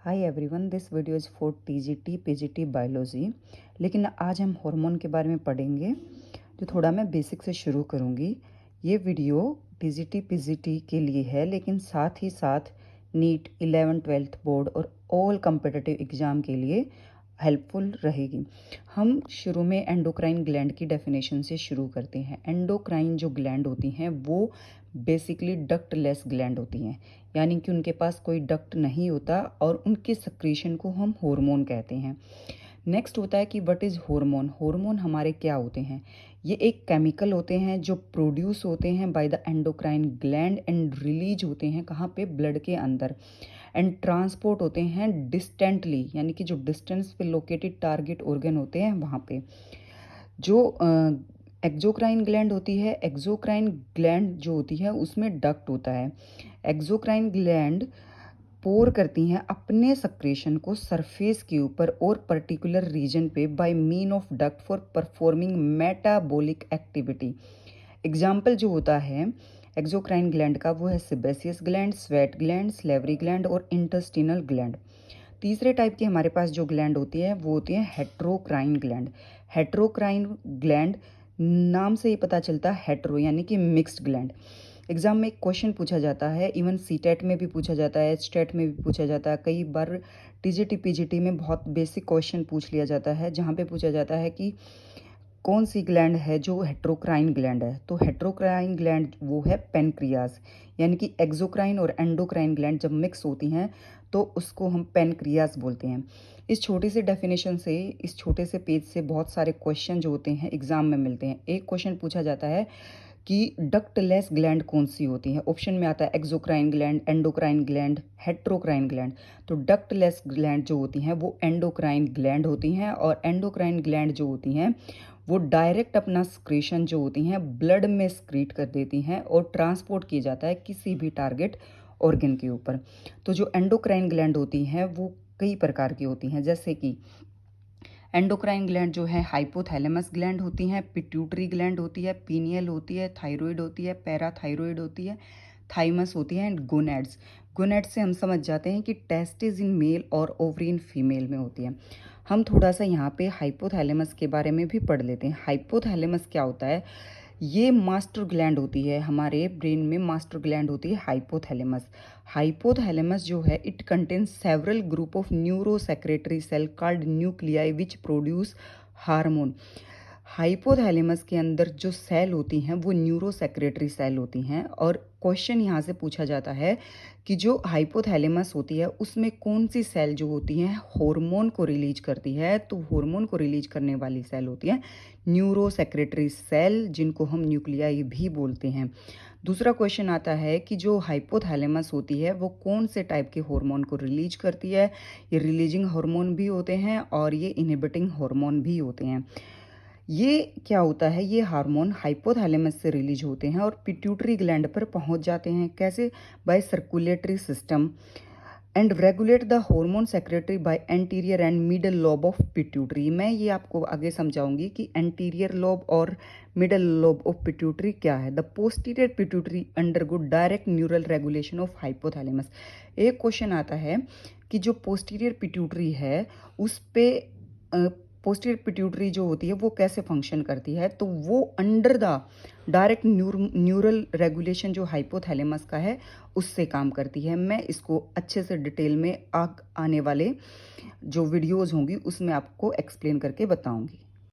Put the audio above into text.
Hi everyone, this video is for TGT PGT biology. लेकिन आज हम हार्मोन के बारे में पढ़ेंगे, जो थोड़ा मैं बेसिक से शुरू करूँगी। ये वीडियो टीजीटी पीजीटी के लिए है, लेकिन साथ ही साथ नीट 11th-12th बोर्ड और ऑल कम्पिटिटिव एग्ज़ाम के लिए हेल्पफुल रहेगी। हम शुरू में एंडोक्राइन ग्लैंड की डेफिनेशन से शुरू करते हैं। एंडोक्राइन जो ग्लैंड होती हैं वो बेसिकली डक्टलेस ग्लैंड होती हैं, यानी कि उनके पास कोई डक्ट नहीं होता और उनके सक्रीशन को हम हार्मोन कहते हैं। नेक्स्ट होता है कि व्हाट इज़ हार्मोन। हार्मोन हमारे क्या होते हैं? ये एक केमिकल होते हैं जो प्रोड्यूस होते हैं by the endocrine gland and release होते हैं कहाँ पे? ब्लड के अंदर, एंड ट्रांसपोर्ट होते हैं डिस्टेंटली, यानी कि जो डिस्टेंस पे लोकेटेड टारगेट ऑर्गन होते हैं वहाँ पे। जो एक्सोक्राइन ग्लैंड होती है, एक्सोक्राइन ग्लैंड जो होती है उसमें डक्ट होता है। एक्सोक्राइन ग्लैंड पोर करती हैं अपने सक्रेशन को सरफेस के ऊपर और पर्टिकुलर रीजन पे by mean of duct for performing metabolic activity. Example जो होता है एक्सोक्राइन ग्लैंड का वो है sebaceous gland, sweat gland, salivary gland और इंटेस्टिनल ग्लैंड। तीसरे टाइप की हमारे पास जो ग्लैंड होती है वो होती है हेट्रोक्राइन ग्लैंड। हेट्रोक्राइन ग्लैंड नाम से ही पता चलता है हेट्रो, यानी कि मिक्स्ड ग्लैंड। एग्जाम में एक क्वेश्चन पूछा जाता है, इवन सीटेट में भी पूछा जाता है, स्टेट में भी पूछा जाता है, कई बार टीजीटी पीजीटी में बहुत बेसिक क्वेश्चन पूछ लिया जाता है, जहाँ पे पूछा जाता है कि कौन सी ग्लैंड है जो हेट्रोक्राइन ग्लैंड है। तो हेट्रोक्राइन ग्लैंड वो है पेनक्रियाज, यानी कि एक्सोक्राइन और एंडोक्राइन ग्लैंड जब मिक्स होती हैं तो उसको हम पेनक्रियाज बोलते हैं। इस छोटी सी डेफिनेशन से, इस छोटे से पेज से बहुत सारे क्वेश्चन जो होते हैं एग्जाम में मिलते हैं। एक क्वेश्चन पूछा जाता है कि डक्टलेस ग्लैंड कौन सी होती है। ऑप्शन में आता है exocrine gland, endocrine gland, heterocrine gland. तो डक्टलेस ग्लैंड जो होती हैं वो एंडोक्राइन ग्लैंड होती हैं, और एंडोक्राइन ग्लैंड जो होती हैं वो डायरेक्ट अपना स्क्रीशन जो होती हैं ब्लड में स्क्रीट कर देती हैं और ट्रांसपोर्ट किया जाता है किसी भी टारगेट ऑर्गन के ऊपर। तो जो एंडोक्राइन ग्लैंड होती हैं वो कई प्रकार की होती हैं, जैसे कि एंडोक्राइन ग्लैंड जो है हाइपोथैलेमस ग्लैंड होती हैं, पिट्यूटरी ग्लैंड होती है, पीनियल होती है, थायराइड होती है, पैराथायराइड होती है, थाइमस होती है, एंड गोनेड्स। गोनेड्स से हम समझ जाते हैं कि टेस्टिस इन मेल और ओवरी इन फीमेल में होती है। हम थोड़ा सा यहाँ पे हाइपोथैलेमस के बारे में भी पढ़ लेते हैं। हाइपोथैलेमस क्या होता है? ये मास्टर ग्लैंड होती है, हमारे ब्रेन में मास्टर ग्लैंड होती है हाइपोथैलेमस। हाइपोथैलेमस जो है it contains several group of neuro secretory cell called nuclei which produce hormone. Hypothalamus के अंदर जो सेल होती हैं वो न्यूरो सेक्रेटरी सेल होती हैं, और क्वेश्चन यहाँ से पूछा जाता है कि जो हाइपोथैलेमस होती है उसमें कौन सी सेल जो होती है हार्मोन को रिलीज करती है। तो हार्मोन को रिलीज करने वाली सेल होती है न्यूरो सेक्रेटरी सेल, जिनको हम न्यूक्लियाई भी बोलते हैं। दूसरा क्वेश्चन आता है कि जो हाइपोथैलेमस होती है वो कौन से टाइप के हार्मोन को रिलीज करती है। ये रिलीजिंग हार्मोन भी होते हैं और ये इनहिबिटिंग हार्मोन भी होते हैं। ये क्या होता है? ये हार्मोन हाइपोथैलेमस से रिलीज होते हैं और पिट्यूटरी ग्लैंड पर पहुंच जाते हैं। कैसे? By circulatory system, and regulate the hormone secretory by anterior and middle lobe of pituitary. मैं ये आपको आगे समझाऊंगी कि एंटीरियर लोब और मिडल लोब ऑफ पिट्यूटरी क्या है। The posterior pituitary undergo direct neural regulation of hypothalamus. एक क्वेश्चन आता है कि जो पोस्टीरियर पिट्यूटरी है उस पे पोस्टीरियर पिट्यूटरी जो होती है वो कैसे फंक्शन करती है। तो वो under the direct neural regulation जो हाइपोथैलेमस का है उससे काम करती है। मैं इसको अच्छे से डिटेल में आने वाले जो वीडियोस होंगी उसमें आपको एक्सप्लेन करके बताऊंगी।